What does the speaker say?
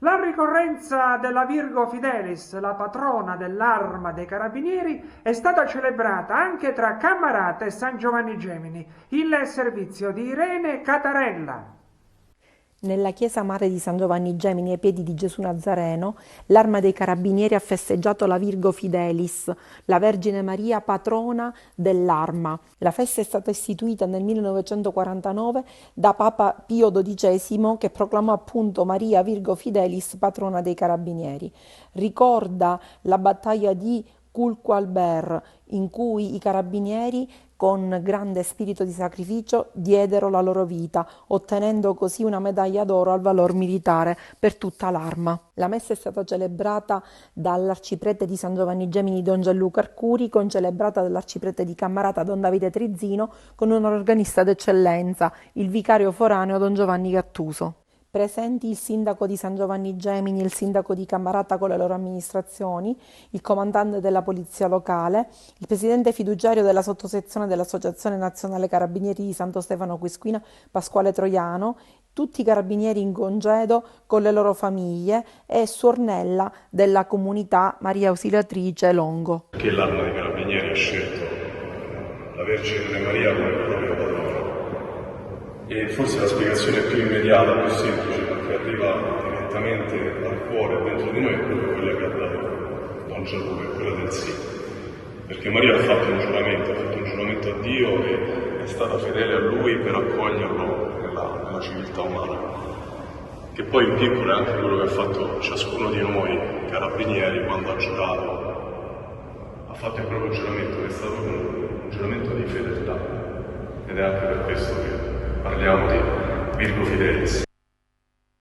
La ricorrenza della Virgo Fidelis, la patrona dell'Arma dei Carabinieri, è stata celebrata anche tra Cammarata e San Giovanni Gemini, il servizio di Irene Catarella. Nella chiesa madre di San Giovanni Gemini ai piedi di Gesù Nazareno, l'Arma dei Carabinieri ha festeggiato la Virgo Fidelis, la Vergine Maria patrona dell'Arma. La festa è stata istituita nel 1949 da Papa Pio XII, che proclamò appunto Maria Virgo Fidelis patrona dei Carabinieri. Ricorda la battaglia di Culqualber, in cui i carabinieri con grande spirito di sacrificio diedero la loro vita, ottenendo così una medaglia d'oro al valor militare per tutta l'Arma. La messa è stata celebrata dall'arciprete di San Giovanni Gemini Don Gianluca Arcuri, concelebrata dall'arciprete di Cammarata Don Davide Trizzino, con un organista d'eccellenza, il vicario foraneo Don Giovanni Gattuso. Presenti il sindaco di San Giovanni Gemini, il sindaco di Cammarata con le loro amministrazioni, il comandante della polizia locale, il presidente fiduciario della sottosezione dell'Associazione Nazionale Carabinieri di Santo Stefano Quisquina, Pasquale Troiano, tutti i carabinieri in congedo con le loro famiglie e Suornella della comunità Maria Ausiliatrice Longo. Che l'Arma dei Carabinieri ha scelto la Vergine Maria come proprio patrona. E forse la spiegazione più immediata, più semplice, che arriva direttamente al cuore dentro di noi è proprio quella che ha dato Don Gianluca, è quella del sì. Perché Maria ha fatto un giuramento a Dio e è stata fedele a Lui per accoglierlo nella civiltà umana. Che poi in piccolo è anche quello che ha fatto ciascuno di noi, carabinieri, quando ha giurato. Ha fatto il proprio giuramento, che è stato un giuramento di fedeltà. Ed è anche per questo che parliamo di Virgo Fidelis.